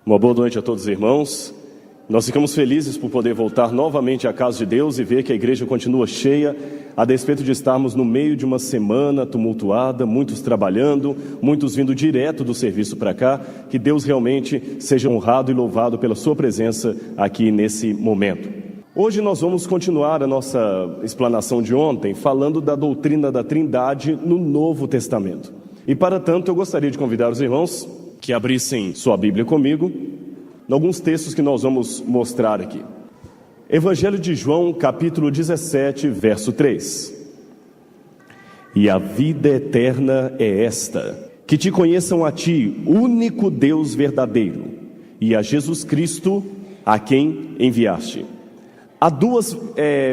Uma boa noite a todos os irmãos. Nós ficamos felizes por poder voltar novamente à casa de Deus e ver que a igreja continua cheia, a despeito de estarmos no meio de uma semana tumultuada, muitos trabalhando, muitos vindo direto do serviço para cá. Que Deus realmente seja honrado e louvado pela sua presença aqui nesse momento. Hoje nós vamos continuar a nossa explanação de ontem, falando da doutrina da Trindade no Novo Testamento. E para tanto eu gostaria de convidar os irmãos que abrissem sua Bíblia comigo, em alguns textos que nós vamos mostrar aqui. Evangelho de João, capítulo 17, verso 3. E a vida eterna é esta, que te conheçam a ti, único Deus verdadeiro, e a Jesus Cristo, a quem enviaste. Há duas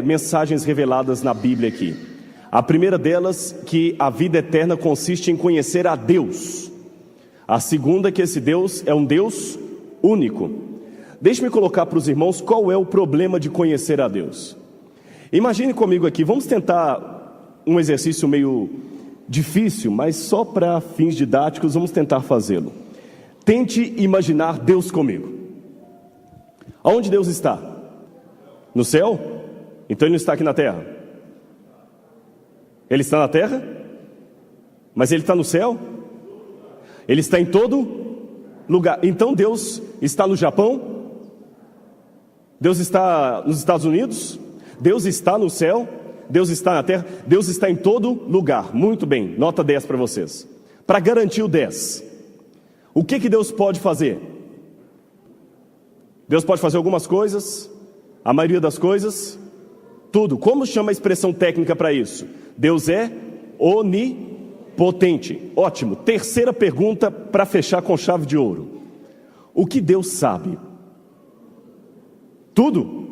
mensagens reveladas na Bíblia aqui. A primeira delas, que a vida eterna consiste em conhecer a Deus. A segunda, que esse Deus é um Deus único. Deixe-me colocar para os irmãos qual é o problema de conhecer a Deus. Imagine comigo aqui, vamos tentar um exercício meio difícil, mas só para fins didáticos vamos tentar fazê-lo. Tente imaginar Deus comigo. Aonde Deus está? No céu? Então Ele não está aqui na terra? Ele está na terra? Mas Ele está no céu? Ele está em todo lugar. Então Deus está no Japão? Deus está nos Estados Unidos? Deus está no céu? Deus está na terra? Deus está em todo lugar. Muito bem, nota 10 para vocês. Para garantir o 10, o que Deus pode fazer? Deus pode fazer algumas coisas, a maioria das coisas, tudo. Como chama a expressão técnica para isso? Deus é onipotente. Ótimo. Terceira pergunta para fechar com chave de ouro. O que Deus sabe? Tudo.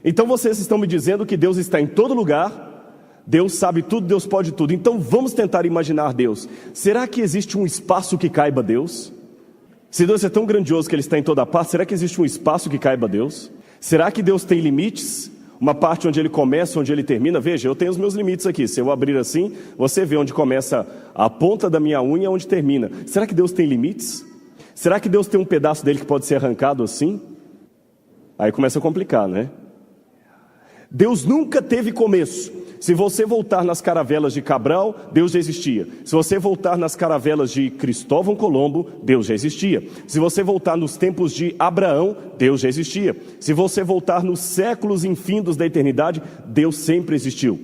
Então vocês estão me dizendo que Deus está em todo lugar, Deus sabe tudo, Deus pode tudo. Então vamos tentar imaginar Deus. Será que existe um espaço que caiba a Deus? Se Deus é tão grandioso que Ele está em toda parte, será que existe um espaço que caiba a Deus? Será que Deus tem limites? Uma parte onde Ele começa, onde Ele termina? Veja, eu tenho os meus limites aqui. Se eu abrir assim, você vê onde começa a ponta da minha unha, onde termina. Será que Deus tem limites? Será que Deus tem um pedaço dele que pode ser arrancado assim? Aí começa a complicar, né? Deus nunca teve começo. Se você voltar nas caravelas de Cabral, Deus já existia. Se você voltar nas caravelas de Cristóvão Colombo, Deus já existia. Se você voltar nos tempos de Abraão, Deus já existia. Se você voltar nos séculos infindos da eternidade, Deus sempre existiu.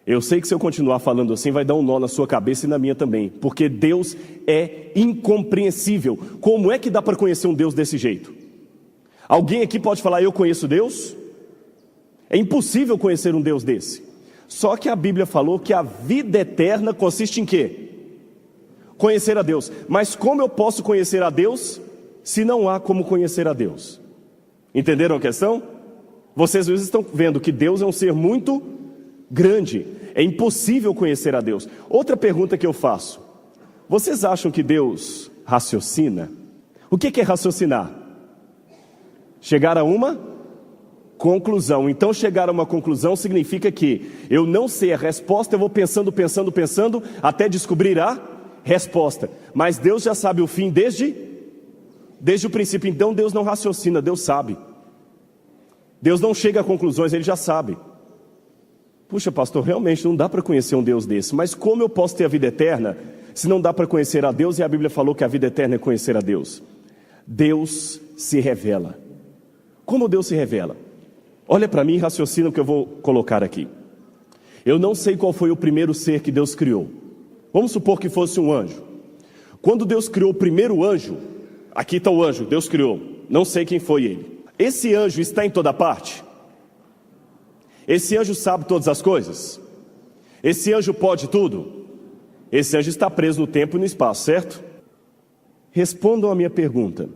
Eu sei que se eu continuar falando assim, vai dar um nó na sua cabeça e na minha também, porque Deus é incompreensível. Como é que dá para conhecer um Deus desse jeito? Alguém aqui pode falar, eu conheço Deus? É impossível conhecer um Deus desse. Só que a Bíblia falou que a vida eterna consiste em quê? Conhecer a Deus. Mas como eu posso conhecer a Deus se não há como conhecer a Deus? Entenderam a questão? Vocês às vezes estão vendo que Deus é um ser muito grande. É impossível conhecer a Deus. Outra pergunta que eu faço. Vocês acham que Deus raciocina? O que é raciocinar? Chegar a uma conclusão. Então chegar a uma conclusão significa que eu não sei a resposta, eu vou pensando, até descobrir a resposta. Mas Deus já sabe o fim desde o princípio. Então Deus não raciocina, Deus sabe. Deus não chega a conclusões, Ele já sabe. Puxa, pastor, realmente não dá para conhecer um Deus desse. Mas como eu posso ter a vida eterna se não dá para conhecer a Deus? E a Bíblia falou que a vida eterna é conhecer a Deus. Deus se revela. Como Deus se revela? Olha para mim e raciocina o que eu vou colocar aqui. Eu não sei qual foi o primeiro ser que Deus criou. Vamos supor que fosse um anjo. Quando Deus criou o primeiro anjo, aqui está o anjo, Deus criou. Não sei quem foi ele. Esse anjo está em toda parte? Esse anjo sabe todas as coisas? Esse anjo pode tudo? Esse anjo está preso no tempo e no espaço, certo? Respondam a minha pergunta.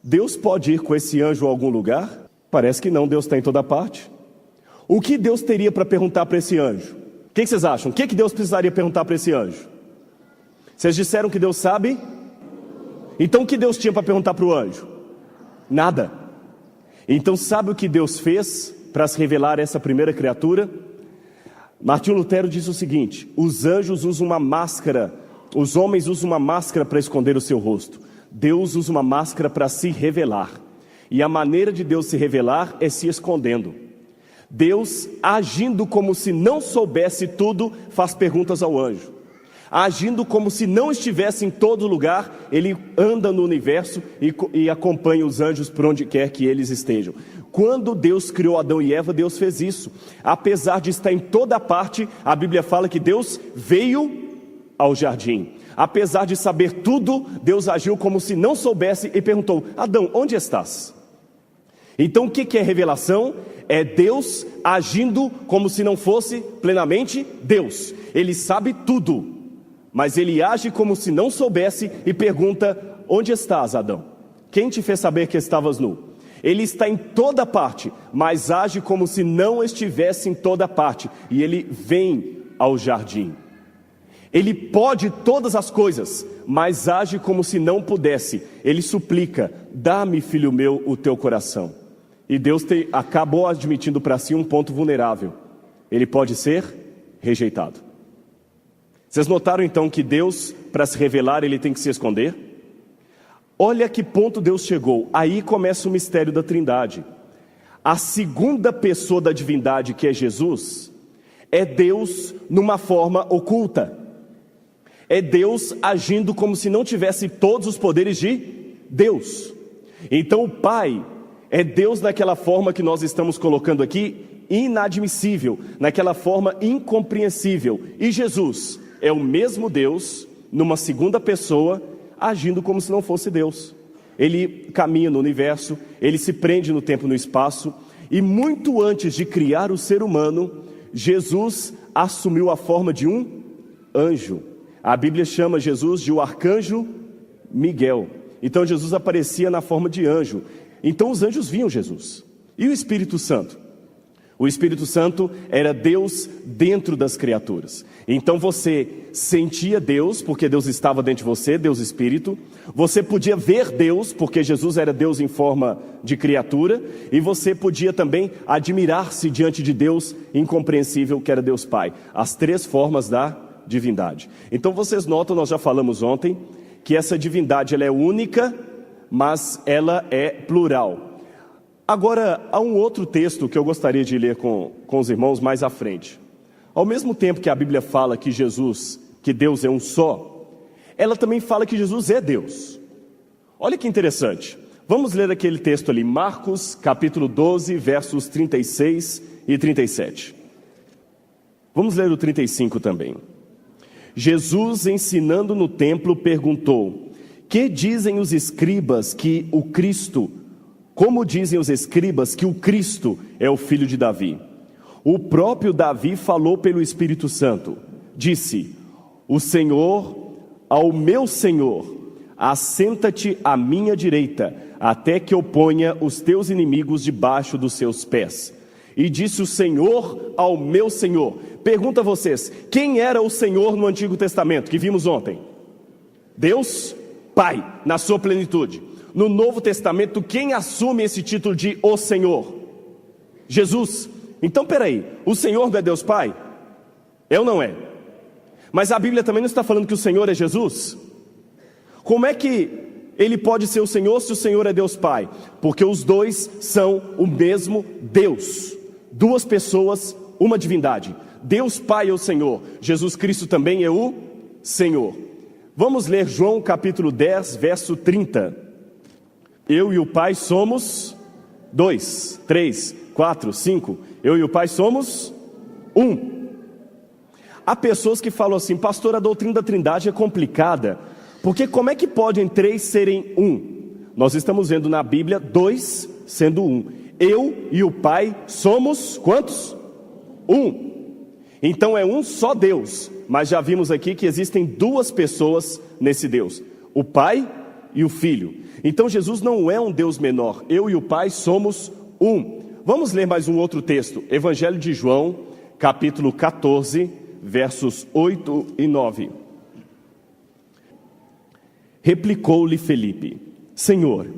Deus pode ir com esse anjo a algum lugar? Parece que não, Deus está em toda parte. O que Deus teria para perguntar para esse anjo? O que vocês acham? O que Deus precisaria perguntar para esse anjo? Vocês disseram que Deus sabe? Então o que Deus tinha para perguntar para o anjo? Nada. Então sabe o que Deus fez para se revelar a essa primeira criatura? Martinho Lutero diz o seguinte: os anjos usam uma máscara, os homens usam uma máscara para esconder o seu rosto. Deus usa uma máscara para se revelar. E a maneira de Deus se revelar é se escondendo. Deus, agindo como se não soubesse tudo, faz perguntas ao anjo. Agindo como se não estivesse em todo lugar, ele anda no universo e acompanha os anjos por onde quer que eles estejam. Quando Deus criou Adão e Eva, Deus fez isso. Apesar de estar em toda parte, a Bíblia fala que Deus veio ao jardim. Apesar de saber tudo, Deus agiu como se não soubesse e perguntou: Adão, onde estás? Então o que é revelação? É Deus agindo como se não fosse plenamente Deus. Ele sabe tudo, mas ele age como se não soubesse e pergunta: onde estás, Adão? Quem te fez saber que estavas nu? Ele está em toda parte, mas age como se não estivesse em toda parte. E ele vem ao jardim. Ele pode todas as coisas, mas age como se não pudesse. Ele suplica: dá-me, filho meu, o teu coração. E Deus acabou admitindo para si um ponto vulnerável. Ele pode ser rejeitado. Vocês notaram então que Deus, para se revelar, ele tem que se esconder? Olha que ponto Deus chegou. Aí começa o mistério da Trindade. A segunda pessoa da divindade, que é Jesus, é Deus numa forma oculta. É Deus agindo como se não tivesse todos os poderes de Deus. Então o Pai é Deus naquela forma que nós estamos colocando aqui, inadmissível, naquela forma incompreensível. E Jesus é o mesmo Deus, numa segunda pessoa, agindo como se não fosse Deus. Ele caminha no universo, ele se prende no tempo e no espaço, e muito antes de criar o ser humano, Jesus assumiu a forma de um anjo. A Bíblia chama Jesus de o arcanjo Miguel. Então Jesus aparecia na forma de anjo. Então os anjos viam Jesus. E o Espírito Santo? O Espírito Santo era Deus dentro das criaturas. Então você sentia Deus, porque Deus estava dentro de você, Deus Espírito. Você podia ver Deus, porque Jesus era Deus em forma de criatura. E você podia também admirar-se diante de Deus incompreensível, que era Deus Pai. As três formas da divindade. Então vocês notam, nós já falamos ontem, que essa divindade ela é única, mas ela é plural. Agora, há um outro texto que eu gostaria de ler com os irmãos mais à frente. Ao mesmo tempo que a Bíblia fala que que Deus é um só, ela também fala que Jesus é Deus. Olha que interessante. Vamos ler aquele texto ali, Marcos capítulo 12, versos 36 e 37. Vamos ler o 35 também. Jesus, ensinando no templo, perguntou: que dizem os escribas que o Cristo... Como dizem os escribas que o Cristo é o filho de Davi? O próprio Davi falou pelo Espírito Santo. Disse: o Senhor ao meu Senhor, assenta-te à minha direita, até que eu ponha os teus inimigos debaixo dos seus pés. E disse o Senhor ao meu Senhor. Pergunto a vocês, quem era o Senhor no Antigo Testamento, que vimos ontem? Deus Pai, na sua plenitude. No Novo Testamento, quem assume esse título de o Senhor? Jesus. Então peraí, o Senhor não é Deus Pai? É ou não é? Mas a Bíblia também não está falando que o Senhor é Jesus? Como é que ele pode ser o Senhor se o Senhor é Deus Pai? Porque os dois são o mesmo Deus. Duas pessoas, uma divindade. Deus Pai é o Senhor. Jesus Cristo também é o Senhor. Vamos ler João capítulo 10, verso 30. Eu e o Pai somos 2, 3, 4, 5. Eu e o Pai somos um. Há pessoas que falam assim: pastor, a doutrina da Trindade é complicada, porque como é que podem três serem um? Nós estamos vendo na Bíblia dois sendo um. Eu e o Pai somos quantos? Um. Então é um só Deus, mas já vimos aqui que existem duas pessoas nesse Deus: o Pai e o Filho. Então Jesus não é um Deus menor. Eu e o Pai somos um. Vamos ler mais um outro texto. Evangelho de João, capítulo 14, versos 8 e 9. Replicou-lhe Felipe: Senhor,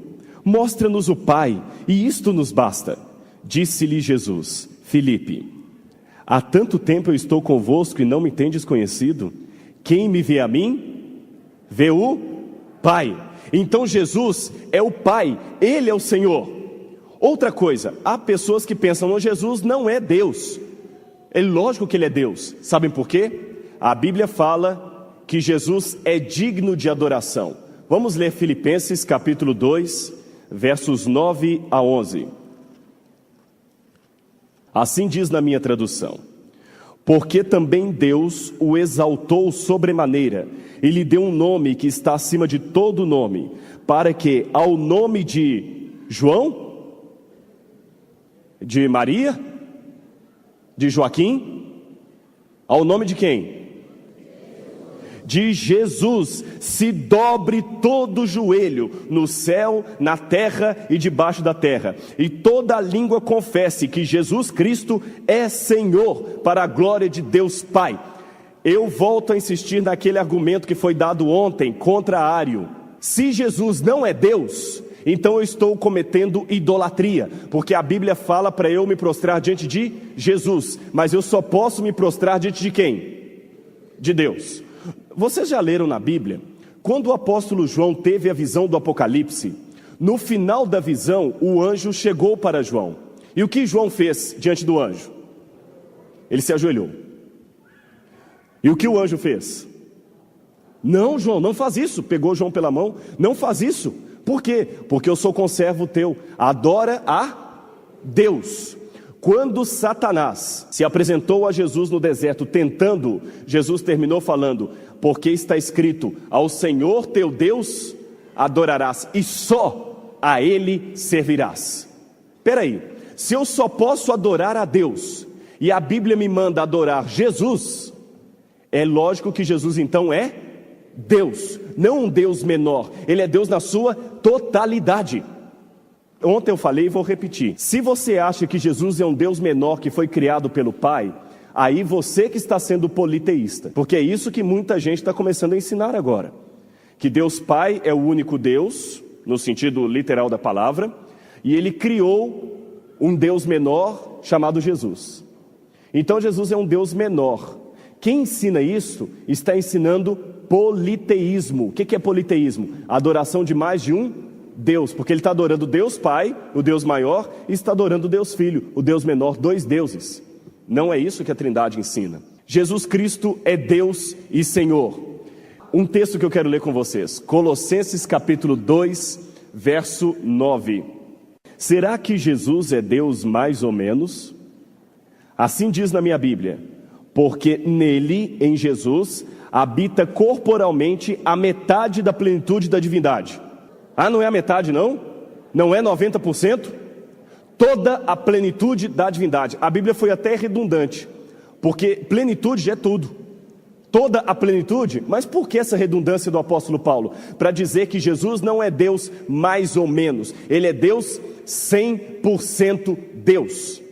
mostra-nos o Pai, e isto nos basta. Disse-lhe Jesus: Felipe, há tanto tempo eu estou convosco e não me tendes conhecido? Quem me vê a mim, vê o Pai. Então Jesus é o Pai, Ele é o Senhor. Outra coisa, há pessoas que pensam, não, Jesus não é Deus. É lógico que Ele é Deus. Sabem por quê? A Bíblia fala que Jesus é digno de adoração. Vamos ler Filipenses capítulo 2, versos 9 a 11. Assim diz na minha tradução: porque também Deus o exaltou sobremaneira e lhe deu um nome que está acima de todo nome, para que ao nome de João, de Maria, de Joaquim, ao nome de quem? De Jesus, se dobre todo o joelho, no céu, na terra e debaixo da terra, e toda a língua confesse que Jesus Cristo é Senhor, para a glória de Deus Pai. Eu volto a insistir naquele argumento que foi dado ontem contra Ário. Se Jesus não é Deus, então eu estou cometendo idolatria, porque a Bíblia fala para eu me prostrar diante de Jesus, mas eu só posso me prostrar diante de quem? De Deus. Vocês já leram na Bíblia, quando o apóstolo João teve a visão do Apocalipse, no final da visão, o anjo chegou para João. E o que João fez diante do anjo? Ele se ajoelhou. E o que o anjo fez? Não, João, não faz isso. Pegou João pela mão, não faz isso. Por quê? Porque eu sou conservo teu. Adora a Deus. Quando Satanás se apresentou a Jesus no deserto tentando, Jesus terminou falando, porque está escrito, ao Senhor teu Deus adorarás e só a Ele servirás. Espera aí, se eu só posso adorar a Deus e a Bíblia me manda adorar Jesus, é lógico que Jesus então é Deus, não um Deus menor, Ele é Deus na sua totalidade. Ontem eu falei e vou repetir, se você acha que Jesus é um Deus menor que foi criado pelo Pai, aí você que está sendo politeísta, porque é isso que muita gente está começando a ensinar agora, que Deus Pai é o único Deus, no sentido literal da palavra, e Ele criou um Deus menor chamado Jesus. Então Jesus é um Deus menor. Quem ensina isso está ensinando politeísmo. O que é politeísmo? A adoração de mais de um Deus, porque ele está adorando Deus Pai, o Deus maior, e está adorando Deus Filho, o Deus menor, dois deuses. Não é isso que a Trindade ensina. Jesus Cristo é Deus e Senhor. Um texto que eu quero ler com vocês, Colossenses capítulo 2, verso 9. Será que Jesus é Deus mais ou menos? Assim diz na minha Bíblia, porque nele, em Jesus, habita corporalmente a metade da plenitude da divindade. Ah, não é a metade não? Não é 90%? Toda a plenitude da divindade. A Bíblia foi até redundante, porque plenitude é tudo. Toda a plenitude, mas por que essa redundância do apóstolo Paulo? Para dizer que Jesus não é Deus mais ou menos, Ele é Deus 100% Deus.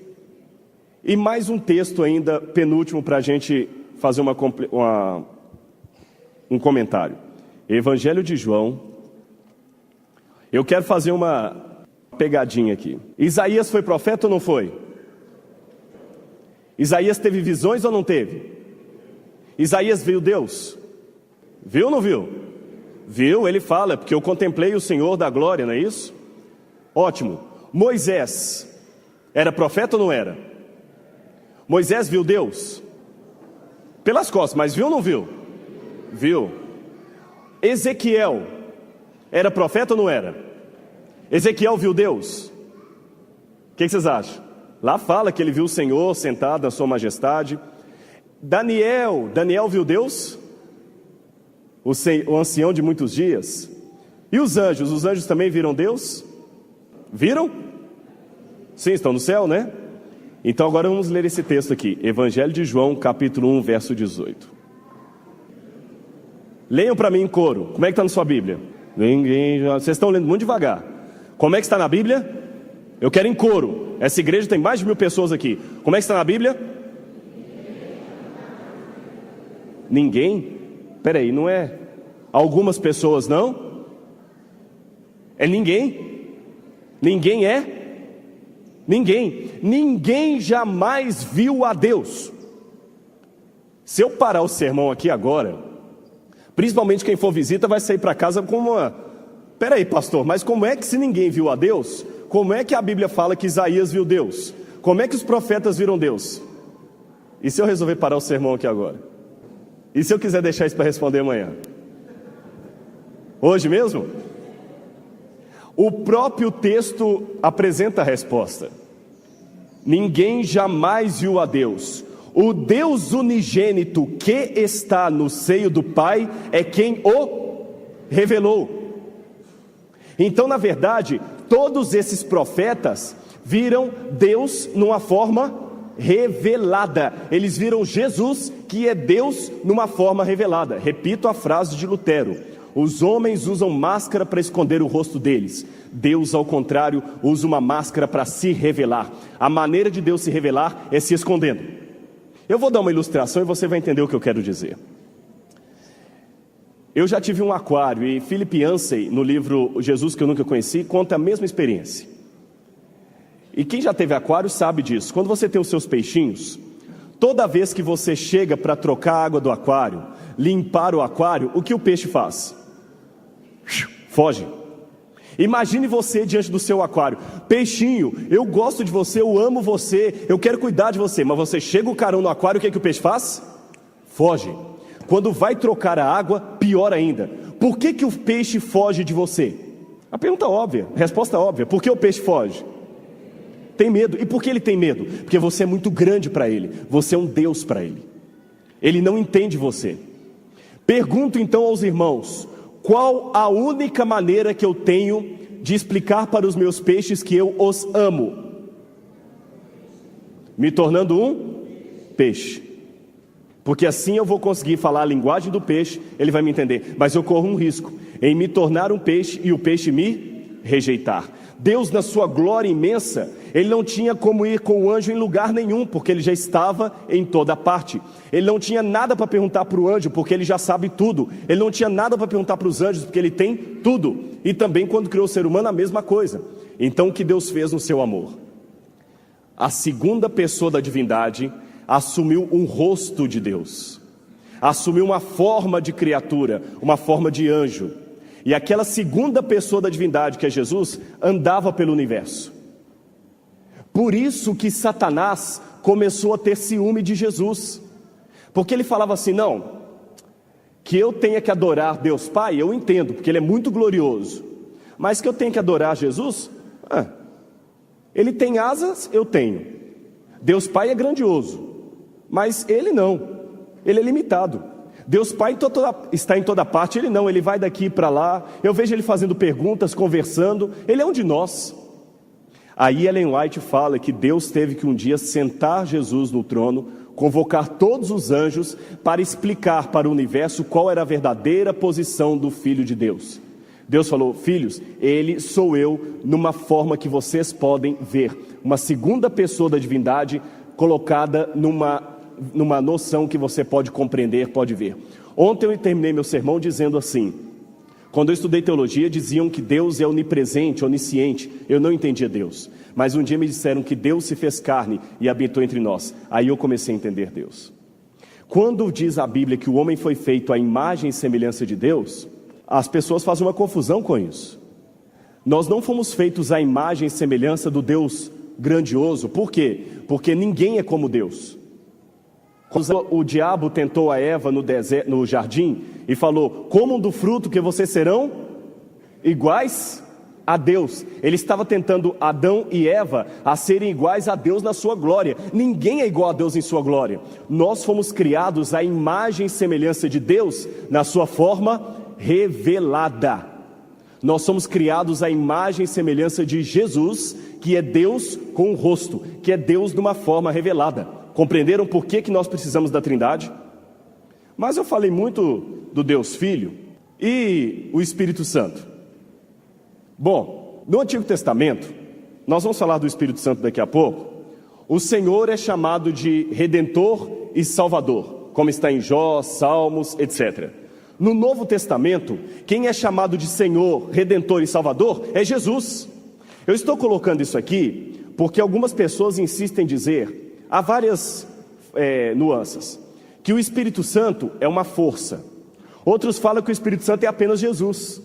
E mais um texto ainda, penúltimo, para a gente fazer um comentário. Evangelho de João. Eu quero fazer uma pegadinha aqui. Isaías foi profeta ou não foi? Isaías teve visões ou não teve? Isaías viu Deus? Viu ou não viu? Viu, ele fala, porque eu contemplei o Senhor da glória, não é isso? Ótimo. Moisés era profeta ou não era? Moisés viu Deus? Pelas costas, mas viu ou não viu? Viu. Ezequiel era profeta ou não era? Ezequiel viu Deus? O que vocês acham? Lá fala que ele viu o Senhor sentado na sua majestade. Daniel viu Deus? O ancião de muitos dias. E os anjos também viram Deus? Viram? Sim, estão no céu, né? Então agora vamos ler esse texto aqui, Evangelho de João, capítulo 1, verso 18. Leiam para mim em coro. Como é que está na sua Bíblia? Vocês estão lendo muito devagar. Como é que está na Bíblia? Eu quero em coro. Essa igreja tem mais de 1000 pessoas aqui. Como é que está na Bíblia? Ninguém? Peraí, não é algumas pessoas não? É ninguém? Ninguém é? Ninguém jamais viu a Deus. Se eu parar o sermão aqui agora, Principalmente quem for visita vai sair para casa com uma... Peraí, pastor, mas como é que se ninguém viu a Deus, como é que a Bíblia fala que Isaías viu Deus? Como é que os profetas viram Deus? E se eu resolver parar o sermão aqui agora? E se eu quiser deixar isso para responder amanhã? Hoje mesmo? O próprio texto apresenta a resposta. Ninguém jamais viu a Deus. O Deus unigênito que está no seio do Pai é quem o revelou. Então, na verdade, todos esses profetas viram Deus numa forma revelada. Eles viram Jesus, que é Deus, numa forma revelada. Repito a frase de Lutero: os homens usam máscara para esconder o rosto deles. Deus, ao contrário, usa uma máscara para se revelar. A maneira de Deus se revelar é se escondendo. Eu vou dar uma ilustração e você vai entender o que eu quero dizer. Eu já tive um aquário e Philip Yancey, no livro Jesus que eu nunca conheci, conta a mesma experiência. E quem já teve aquário sabe disso. Quando você tem os seus peixinhos, toda vez que você chega para trocar a água do aquário, limpar o aquário, o que o peixe faz? Foge. Imagine você diante do seu aquário: peixinho, eu gosto de você, eu amo você, eu quero cuidar de você. Mas você chega o carão no aquário, o que é que o peixe faz? Foge. Quando vai trocar a água, pior ainda. Por que que o peixe foge de você? A pergunta óbvia, a resposta óbvia. Por que o peixe foge? Tem medo. E por que ele tem medo? Porque você é muito grande para ele. Você é um Deus para ele. Ele não entende você. Pergunto então aos irmãos: qual a única maneira que eu tenho de explicar para os meus peixes que eu os amo? Me tornando um peixe. Porque assim eu vou conseguir falar a linguagem do peixe, ele vai me entender. Mas eu corro um risco em me tornar um peixe e o peixe me rejeitar. Deus, na sua glória imensa, ele não tinha como ir com o anjo em lugar nenhum, porque ele já estava em toda parte. Ele não tinha nada para perguntar para o anjo, porque ele já sabe tudo. Ele não tinha nada para perguntar para os anjos, porque ele tem tudo. E também quando criou o ser humano, a mesma coisa. Então o que Deus fez no seu amor? A segunda pessoa da divindade assumiu um rosto de Deus. Assumiu uma forma de criatura, uma forma de anjo. E aquela segunda pessoa da divindade, que é Jesus, andava pelo universo. Por isso que Satanás começou a ter ciúme de Jesus. Porque ele falava assim: não, que eu tenha que adorar Deus Pai, eu entendo, porque ele é muito glorioso. Mas que eu tenha que adorar Jesus? Ele tem asas, eu tenho. Deus Pai é grandioso, mas ele não, ele é limitado. Deus Pai está em toda parte, ele não, ele vai daqui para lá. Eu vejo ele fazendo perguntas, conversando, ele é um de nós. Aí Ellen White fala que Deus teve que um dia sentar Jesus no trono, convocar todos os anjos para explicar para o universo qual era a verdadeira posição do Filho de Deus. Deus falou: filhos, ele sou eu, numa forma que vocês podem ver. Uma segunda pessoa da divindade colocada numa noção que você pode compreender, pode ver. Ontem eu terminei meu sermão dizendo assim: quando eu estudei teologia, diziam que Deus é onipresente, onisciente. Eu não entendia Deus. Mas um dia me disseram que Deus se fez carne e habitou entre nós. Aí eu comecei a entender Deus. Quando diz a Bíblia que o homem foi feito à imagem e semelhança de Deus, as pessoas fazem uma confusão com isso. Nós não fomos feitos à imagem e semelhança do Deus grandioso. Por quê? Porque ninguém é como Deus. Quando o diabo tentou a Eva no jardim e falou: comam do fruto que vocês serão iguais a Deus. Ele estava tentando Adão e Eva a serem iguais a Deus na sua glória. Ninguém é igual a Deus em sua glória. Nós fomos criados à imagem e semelhança de Deus na sua forma revelada. Nós somos criados à imagem e semelhança de Jesus, que é Deus com o rosto, que é Deus de uma forma revelada. Compreenderam por que nós precisamos da Trindade? Mas eu falei muito do Deus Filho e o Espírito Santo. Bom, no Antigo Testamento, nós vamos falar do Espírito Santo daqui a pouco. O Senhor é chamado de Redentor e Salvador, como está em Jó, Salmos, etc. No Novo Testamento, quem é chamado de Senhor, Redentor e Salvador é Jesus. Eu estou colocando isso aqui porque algumas pessoas insistem em dizer, há várias nuances, que o Espírito Santo é uma força. Outros falam que o Espírito Santo é apenas Jesus.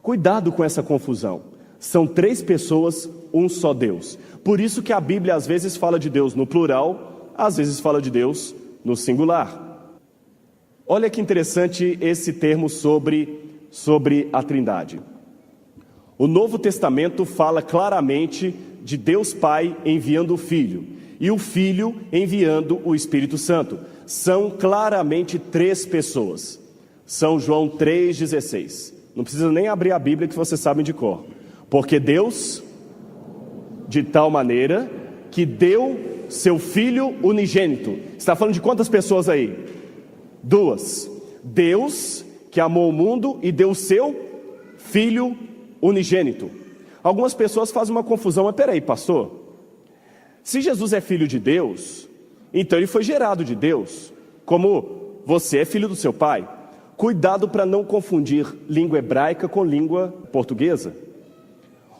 Cuidado com essa confusão. São 3 pessoas, um só Deus. Por isso que a Bíblia às vezes fala de Deus no plural, às vezes fala de Deus no singular. Olha que interessante esse termo sobre a Trindade. O Novo Testamento fala claramente de Deus Pai enviando o Filho e o Filho enviando o Espírito Santo. São claramente 3 pessoas. São João 3,16. Não precisa nem abrir a Bíblia que vocês sabem de cor. Porque Deus, de tal maneira que deu seu Filho unigênito. Está falando de quantas pessoas aí? 2. Deus que amou o mundo e deu o seu Filho unigênito. Algumas pessoas fazem uma confusão, mas peraí, pastor, se Jesus é filho de Deus, então ele foi gerado de Deus, como você é filho do seu pai. Cuidado para não confundir língua hebraica com língua portuguesa.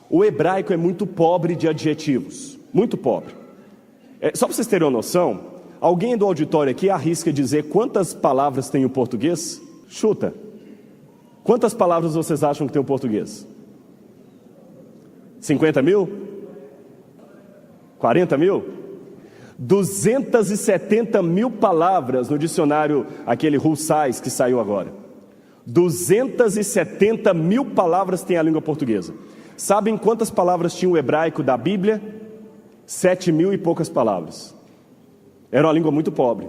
O hebraico é muito pobre de adjetivos, muito pobre. Só para vocês terem uma noção, alguém do auditório aqui arrisca dizer quantas palavras tem o português? Chuta. Quantas palavras vocês acham que tem o português? 50 mil? 40 mil? 270 mil palavras no dicionário, aquele Rusais que saiu agora. 270 mil palavras tem a língua portuguesa. Sabem quantas palavras tinha o hebraico da Bíblia? 7 mil e poucas palavras. Era uma língua muito pobre.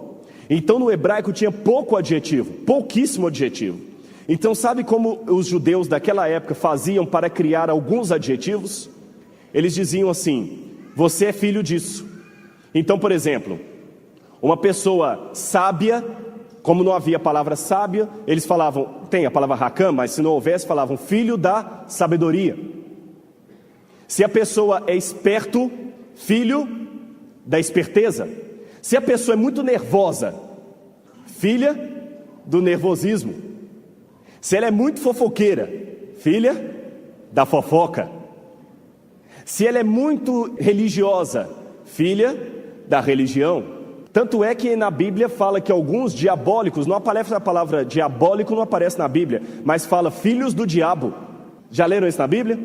Então no hebraico tinha pouco adjetivo, pouquíssimo adjetivo. Então sabe como os judeus daquela época faziam para criar alguns adjetivos? Eles diziam assim: você é filho disso. Então, por exemplo, uma pessoa sábia, como não havia a palavra sábia, eles falavam, tem a palavra Hakam, mas se não houvesse, falavam filho da sabedoria. Se a pessoa é esperto, filho da esperteza. Se a pessoa é muito nervosa, filha do nervosismo. Se ela é muito fofoqueira, filha da fofoca. Se ela é muito religiosa, filha da religião. Tanto é que na Bíblia fala que alguns diabólicos, não aparece a palavra diabólico, não aparece na Bíblia, mas fala filhos do diabo. Já leram isso na Bíblia?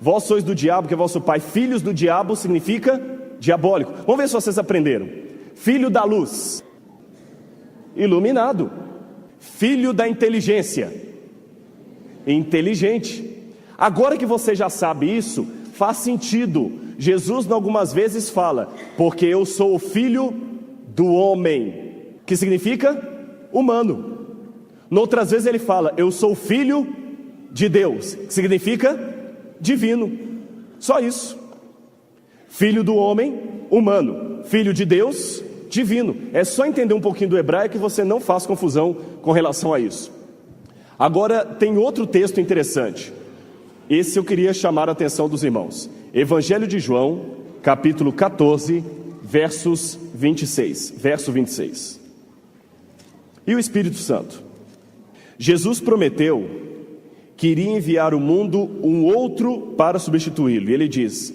Vós sois do diabo, que é vosso pai. Filhos do diabo significa diabólico. Vamos ver se vocês aprenderam. Filho da luz, iluminado. Filho da inteligência, inteligente. Agora que você já sabe isso, faz sentido. Jesus algumas vezes fala, porque eu sou o filho do homem, que significa humano. Noutras vezes ele fala, eu sou o filho de Deus, que significa divino. Só isso. Filho do homem, humano. Filho de Deus, divino. É só entender um pouquinho do hebraico que você não faz confusão com relação a isso. Agora tem outro texto interessante. Esse eu queria chamar a atenção dos irmãos. Evangelho de João, capítulo 14, verso 26. E o Espírito Santo? Jesus prometeu que iria enviar ao mundo um outro para substituí-lo. E ele diz,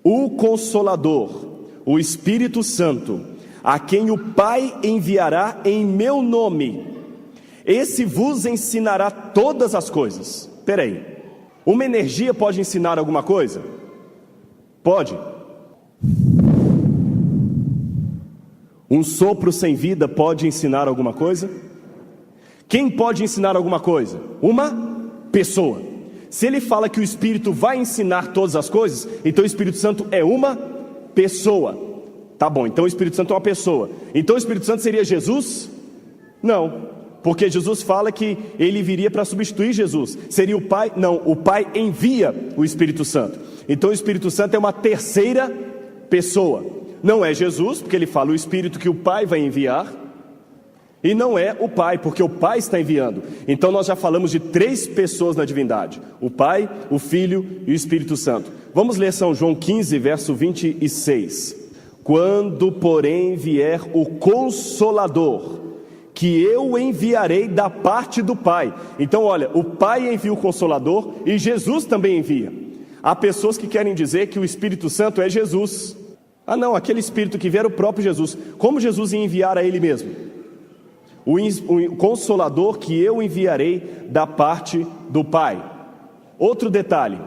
o Consolador, o Espírito Santo, a quem o Pai enviará em meu nome, esse vos ensinará todas as coisas. Peraí, uma energia pode ensinar alguma coisa? Pode. Um sopro sem vida pode ensinar alguma coisa? Quem pode ensinar alguma coisa? Uma pessoa. Se ele fala que o Espírito vai ensinar todas as coisas, então o Espírito Santo é uma pessoa. Tá bom, então o Espírito Santo é uma pessoa. Então o Espírito Santo seria Jesus? Não, porque Jesus fala que ele viria para substituir Jesus. Seria o Pai? Não, o Pai envia o Espírito Santo. Então o Espírito Santo é uma terceira pessoa. Não é Jesus, porque ele fala o Espírito que o Pai vai enviar. E não é o Pai, porque o Pai está enviando. Então nós já falamos de 3 pessoas na divindade: o Pai, o Filho e o Espírito Santo. Vamos ler São João 15, verso 26. Quando, porém, vier o Consolador, que eu enviarei da parte do Pai. Então olha, o Pai envia o Consolador e Jesus também envia. Há pessoas que querem dizer que o Espírito Santo é Jesus. Ah não, aquele Espírito que vier o próprio Jesus. Como Jesus ia enviar a Ele mesmo? o Consolador que eu enviarei da parte do Pai. Outro detalhe: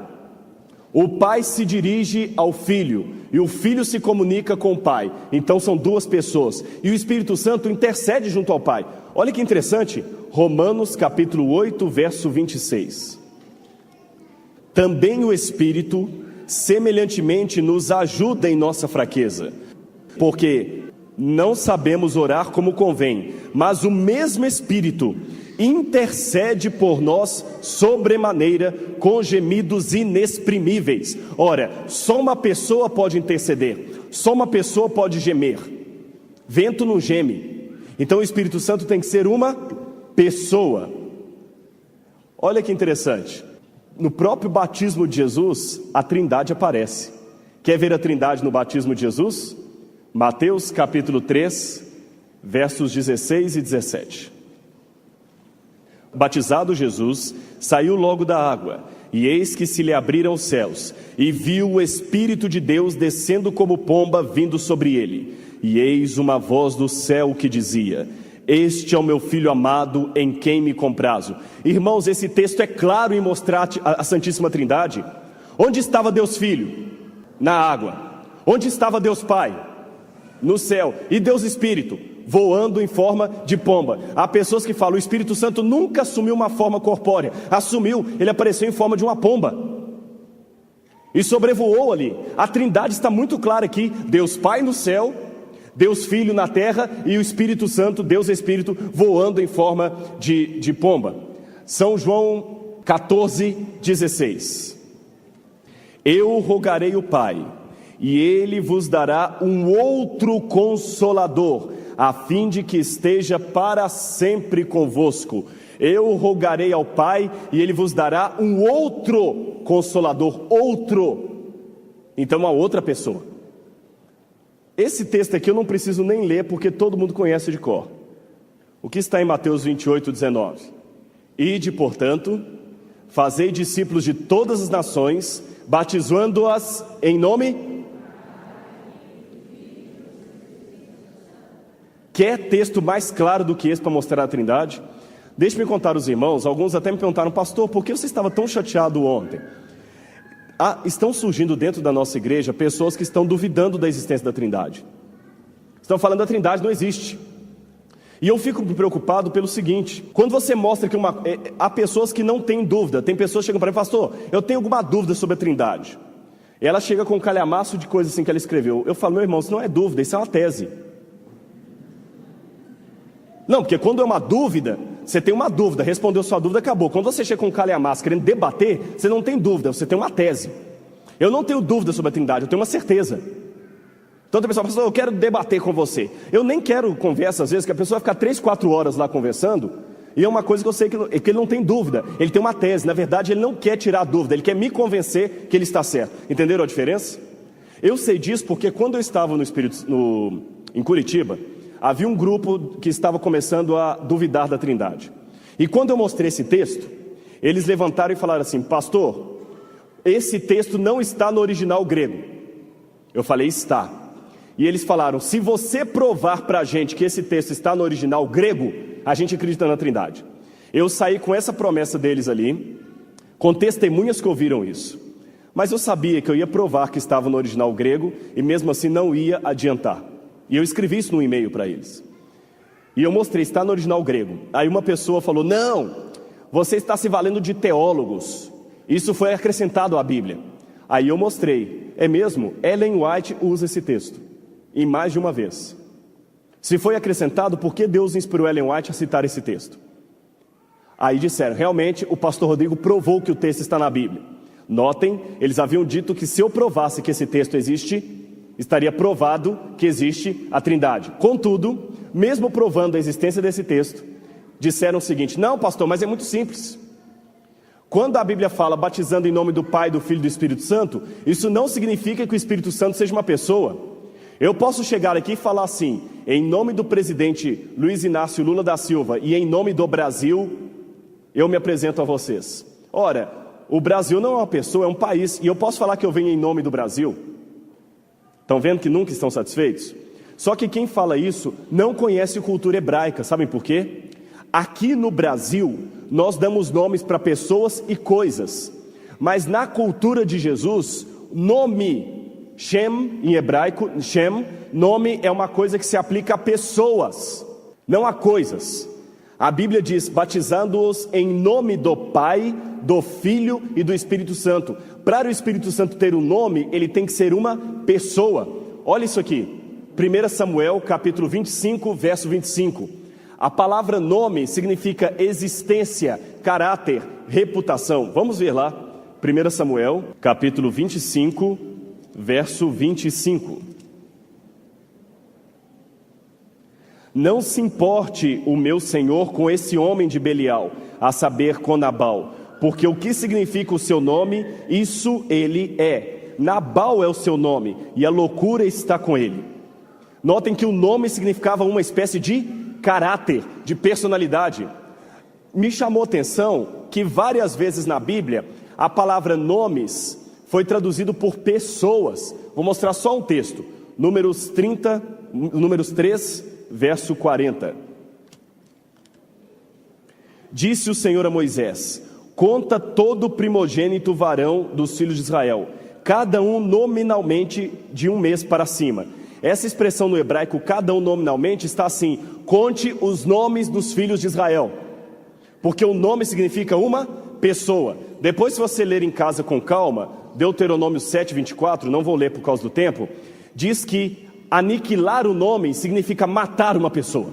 o Pai se dirige ao Filho e o Filho se comunica com o Pai. Então são duas pessoas. E o Espírito Santo intercede junto ao Pai. Olha que interessante, Romanos capítulo 8, verso 26. Também o Espírito semelhantemente nos ajuda em nossa fraqueza, porque não sabemos orar como convém, mas o mesmo Espírito intercede por nós sobremaneira com gemidos inexprimíveis. Ora, só uma pessoa pode interceder, só uma pessoa pode gemer. Vento não geme. Então o Espírito Santo tem que ser uma pessoa. Olha que interessante. No próprio batismo de Jesus, a Trindade aparece. Quer ver a Trindade no batismo de Jesus? Mateus capítulo 3, versos 16 e 17. Batizado Jesus, saiu logo da água, e eis que se lhe abriram os céus, e viu o Espírito de Deus descendo como pomba vindo sobre ele. E eis uma voz do céu que dizia: este é o meu Filho amado, em quem me comprazo. Irmãos, esse texto é claro em mostrar a Santíssima Trindade. Onde estava Deus Filho? Na água. Onde estava Deus Pai? No céu. E Deus Espírito? Voando em forma de pomba. Há pessoas que falam: o Espírito Santo nunca assumiu uma forma corpórea. Assumiu, ele apareceu em forma de uma pomba e sobrevoou ali. A Trindade está muito clara aqui: Deus Pai no céu, Deus Filho na terra e o Espírito Santo, Deus Espírito, voando em forma de pomba. São João 14, 16. Eu rogarei o Pai, e Ele vos dará um outro Consolador, a fim de que esteja para sempre convosco. Eu rogarei ao Pai, e Ele vos dará um outro Consolador, outro. Então uma outra pessoa. Esse texto aqui eu não preciso nem ler, porque todo mundo conhece de cor. O que está em Mateus 28, 19? Ide, portanto, fazei discípulos de todas as nações, batizando-as em nome. Quer texto mais claro do que esse para mostrar a Trindade? Deixe-me contar aos irmãos, alguns até me perguntaram: pastor, por que você estava tão chateado ontem? Estão surgindo dentro da nossa igreja pessoas que estão duvidando da existência da Trindade. Estão falando: a Trindade não existe. E eu fico preocupado pelo seguinte: quando você mostra que há pessoas que não têm dúvida. Tem pessoas que chegam para mim: pastor, eu tenho alguma dúvida sobre a Trindade. E ela chega com um calhamaço de coisas assim que ela escreveu. Eu falo: meu irmão, isso não é dúvida, isso é uma tese. Não, porque quando é uma dúvida, você tem uma dúvida, respondeu sua dúvida, acabou. Quando você chega com um calhamaço querendo debater, você não tem dúvida, você tem uma tese. Eu não tenho dúvida sobre a Trindade, eu tenho uma certeza. Então tem pessoa que fala: eu quero debater com você. Eu nem quero conversa, às vezes, que a pessoa vai ficar 3, 4 horas lá conversando, e é uma coisa que eu sei que ele não tem dúvida, ele tem uma tese. Na verdade, ele não quer tirar a dúvida, ele quer me convencer que ele está certo. Entenderam a diferença? Eu sei disso porque quando eu estava em Curitiba, havia um grupo que estava começando a duvidar da Trindade. E quando eu mostrei esse texto, eles levantaram e falaram assim: pastor, esse texto não está no original grego. Eu falei: está. E eles falaram: se você provar para a gente que esse texto está no original grego, a gente acredita na Trindade. Eu saí com essa promessa deles ali, com testemunhas que ouviram isso. Mas eu sabia que eu ia provar que estava no original grego, e mesmo assim não ia adiantar. E eu escrevi isso no e-mail para eles. E eu mostrei: está no original grego. Aí uma pessoa falou: não, você está se valendo de teólogos. Isso foi acrescentado à Bíblia. Aí eu mostrei: é mesmo, Ellen White usa esse texto, e mais de uma vez. Se foi acrescentado, por que Deus inspirou Ellen White a citar esse texto? Aí disseram: realmente o pastor Rodrigo provou que o texto está na Bíblia. Notem, eles haviam dito que se eu provasse que esse texto existe, estaria provado que existe a Trindade. Contudo, mesmo provando a existência desse texto, disseram o seguinte: não, pastor, mas é muito simples. Quando a Bíblia fala batizando em nome do Pai, do Filho e do Espírito Santo, isso não significa que o Espírito Santo seja uma pessoa. Eu posso chegar aqui e falar assim: em nome do presidente Luiz Inácio Lula da Silva e em nome do Brasil, eu me apresento a vocês. Ora, o Brasil não é uma pessoa, é um país. E eu posso falar que eu venho em nome do Brasil? Estão vendo que nunca estão satisfeitos? Só que quem fala isso não conhece cultura hebraica, sabem por quê? Aqui no Brasil, nós damos nomes para pessoas e coisas, mas na cultura de Jesus, nome, Shem em hebraico, Shem, nome é uma coisa que se aplica a pessoas, não a coisas. A Bíblia diz, batizando-os em nome do Pai, do Filho e do Espírito Santo. Para o Espírito Santo ter um nome, ele tem que ser uma pessoa. Olha isso aqui, 1 Samuel capítulo 25, verso 25. A palavra nome significa existência, caráter, reputação. Vamos ver lá, 1 Samuel capítulo 25, verso 25. Não se importe o meu senhor com esse homem de Belial, a saber, com Nabal, porque o que significa o seu nome, isso ele é. Nabal é o seu nome, e a loucura está com ele. Notem que o nome significava uma espécie de caráter, de personalidade. Me chamou a atenção que várias vezes na Bíblia, a palavra nomes foi traduzido por pessoas. Vou mostrar só um texto, Números 3, verso 40. Disse o Senhor a Moisés: conta todo o primogênito varão dos filhos de Israel, cada um nominalmente de 1 mês para cima. Essa expressão no hebraico, cada um nominalmente, está assim: conte os nomes dos filhos de Israel, porque o nome significa uma pessoa. Depois, se você ler em casa com calma, Deuteronômio 7, 24, não vou ler por causa do tempo, diz que aniquilar o nome significa matar uma pessoa.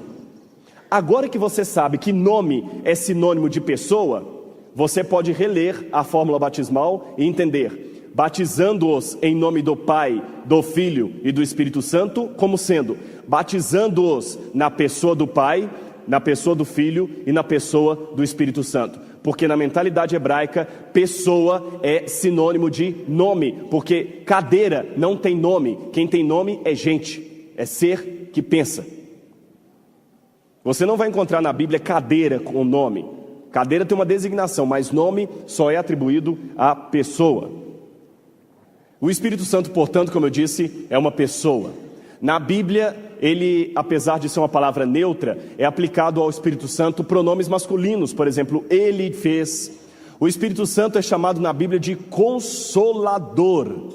Agora que você sabe que nome é sinônimo de pessoa, você pode reler a fórmula batismal e entender: batizando-os em nome do Pai, do Filho e do Espírito Santo, como sendo batizando-os na pessoa do Pai, na pessoa do Filho e na pessoa do Espírito Santo. Porque na mentalidade hebraica, pessoa é sinônimo de nome, porque cadeira não tem nome, quem tem nome é gente, é ser que pensa. Você não vai encontrar na Bíblia cadeira com nome. Cadeira tem uma designação, mas nome só é atribuído à pessoa. O Espírito Santo, portanto, como eu disse, é uma pessoa. Na Bíblia, ele, apesar de ser uma palavra neutra, é aplicado ao Espírito Santo pronomes masculinos. Por exemplo, ele fez. O Espírito Santo é chamado na Bíblia de Consolador.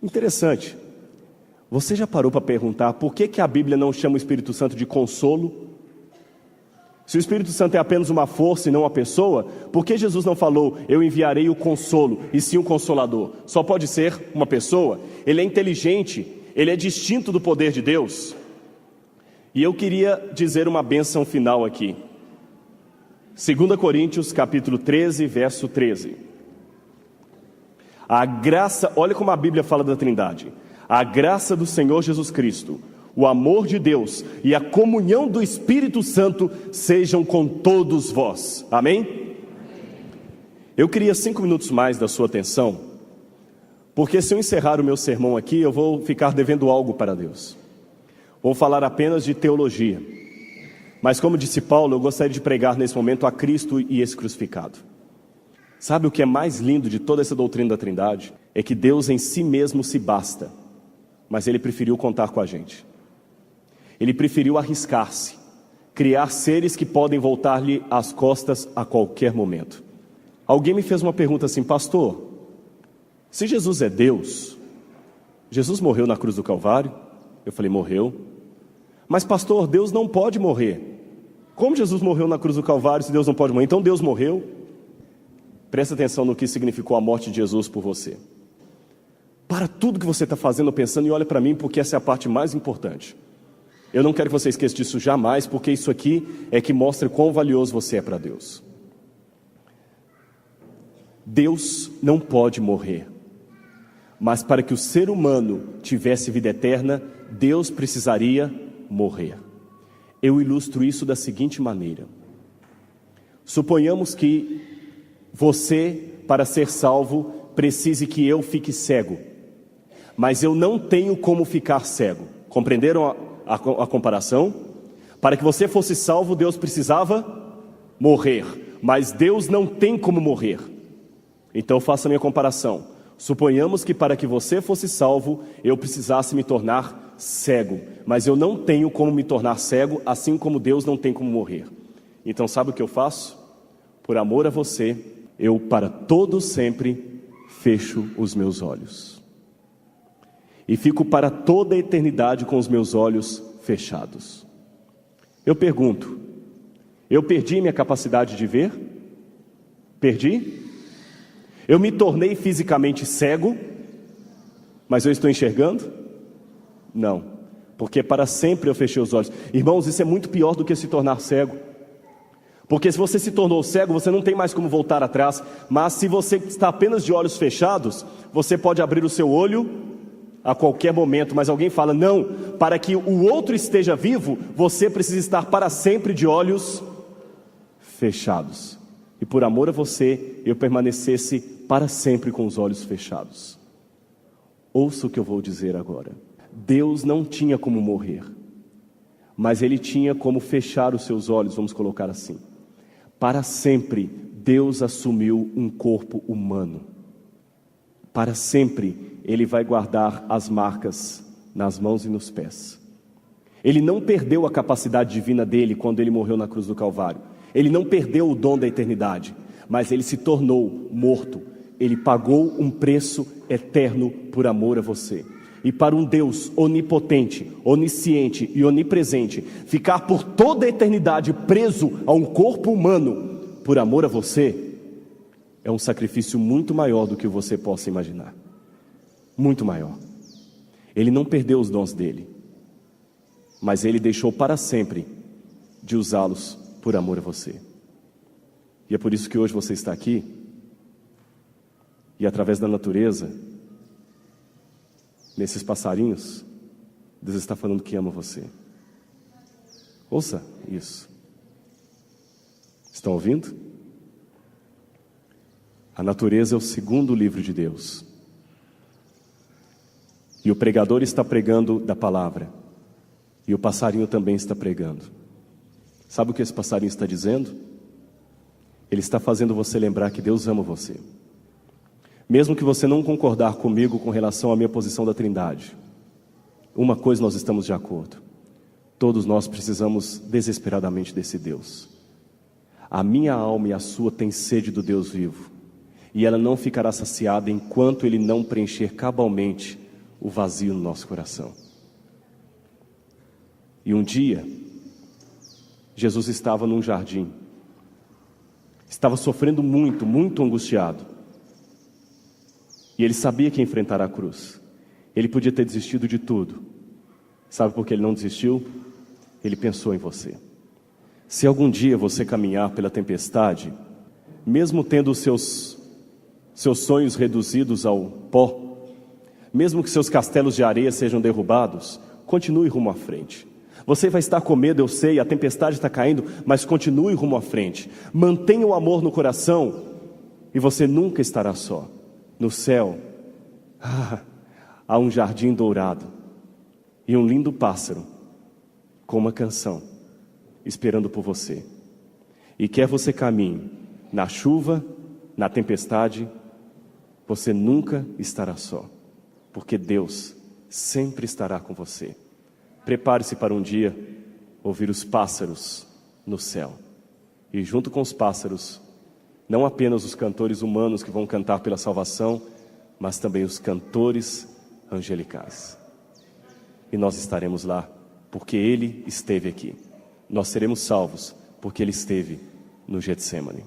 Interessante. Você já parou para perguntar por que a Bíblia não chama o Espírito Santo de consolo? Se o Espírito Santo é apenas uma força e não uma pessoa, por que Jesus não falou, eu enviarei o consolo, e sim o consolador? Só pode ser uma pessoa. Ele é inteligente, ele é distinto do poder de Deus. E eu queria dizer uma bênção final aqui. 2 Coríntios capítulo 13, verso 13. A graça, olha como a Bíblia fala da Trindade. A graça do Senhor Jesus Cristo, o amor de Deus e a comunhão do Espírito Santo sejam com todos vós. Amém? Eu queria 5 minutos mais da sua atenção, porque se eu encerrar o meu sermão aqui, eu vou ficar devendo algo para Deus. Vou falar apenas de teologia. Mas como disse Paulo, eu gostaria de pregar nesse momento a Cristo e esse crucificado. Sabe o que é mais lindo de toda essa doutrina da Trindade? É que Deus em si mesmo se basta, mas Ele preferiu contar com a gente. Ele preferiu arriscar-se, criar seres que podem voltar-lhe as costas a qualquer momento. Alguém me fez uma pergunta assim: pastor, se Jesus é Deus, Jesus morreu na cruz do Calvário? Eu falei, morreu. Mas pastor, Deus não pode morrer. Como Jesus morreu na cruz do Calvário se Deus não pode morrer? Então Deus morreu? Presta atenção no que significou a morte de Jesus por você. Para tudo que você está fazendo, pensando, e olha para mim, porque essa é a parte mais importante. Eu não quero que você esqueça disso jamais, porque isso aqui é que mostra quão valioso você é para Deus. Deus não pode morrer, mas para que o ser humano tivesse vida eterna, Deus precisaria morrer. Eu ilustro isso da seguinte maneira: suponhamos que você, para ser salvo, precise que eu fique cego, mas eu não tenho como ficar cego. Compreenderam a comparação? Para que você fosse salvo, Deus precisava morrer, mas Deus não tem como morrer. Então faça a minha comparação. Suponhamos que para que você fosse salvo, eu precisasse me tornar cego, mas eu não tenho como me tornar cego, assim como Deus não tem como morrer. Então sabe o que eu faço? Por amor a você, eu para todo sempre fecho os meus olhos. E fico para toda a eternidade com os meus olhos fechados. Eu pergunto, eu perdi minha capacidade de ver? Perdi? Eu me tornei fisicamente cego, mas eu estou enxergando? Não, porque para sempre eu fechei os olhos. Irmãos, isso é muito pior do que se tornar cego. Porque se você se tornou cego, você não tem mais como voltar atrás. Mas se você está apenas de olhos fechados, você pode abrir o seu olho a qualquer momento. Mas alguém fala, não, para que o outro esteja vivo, você precisa estar para sempre de olhos fechados. E por amor a você, eu permanecesse para sempre com os olhos fechados. Ouça o que eu vou dizer agora. Deus não tinha como morrer, mas Ele tinha como fechar os seus olhos, vamos colocar assim. Para sempre, Deus assumiu um corpo humano. Para sempre, Ele vai guardar as marcas nas mãos e nos pés. Ele não perdeu a capacidade divina dele quando Ele morreu na cruz do Calvário. Ele não perdeu o dom da eternidade, mas Ele se tornou morto. Ele pagou um preço eterno por amor a você. E para um Deus onipotente, onisciente e onipresente, ficar por toda a eternidade preso a um corpo humano por amor a você, é um sacrifício muito maior do que você possa imaginar. Muito maior. Ele não perdeu os dons dele, mas Ele deixou para sempre de usá-los por amor a você. E é por isso que hoje você está aqui, e através da natureza, nesses passarinhos, Deus está falando que ama você. Ouça isso. Estão ouvindo? A natureza é o segundo livro de Deus. E o pregador está pregando da palavra. E o passarinho também está pregando. Sabe o que esse passarinho está dizendo? Ele está fazendo você lembrar que Deus ama você. Mesmo que você não concordar comigo com relação à minha posição da Trindade, uma coisa nós estamos de acordo: todos nós precisamos desesperadamente desse Deus. A minha alma e a sua têm sede do Deus vivo, e ela não ficará saciada enquanto Ele não preencher cabalmente o vazio no nosso coração. E um dia, Jesus estava num jardim, estava sofrendo muito, muito angustiado. E Ele sabia que ia enfrentar a cruz. Ele podia ter desistido de tudo. Sabe por que Ele não desistiu? Ele pensou em você. Se algum dia você caminhar pela tempestade, mesmo tendo os seus sonhos reduzidos ao pó, mesmo que seus castelos de areia sejam derrubados, continue rumo à frente. Você vai estar com medo, eu sei, a tempestade está caindo, mas continue rumo à frente. Mantenha o amor no coração e você nunca estará só. No céu, há um jardim dourado e um lindo pássaro com uma canção esperando por você. E quer você caminhe na chuva, na tempestade, você nunca estará só, porque Deus sempre estará com você. Prepare-se para um dia ouvir os pássaros no céu. E junto com os pássaros, não apenas os cantores humanos que vão cantar pela salvação, mas também os cantores angelicais. E nós estaremos lá, porque Ele esteve aqui. Nós seremos salvos, porque Ele esteve no Getsemane.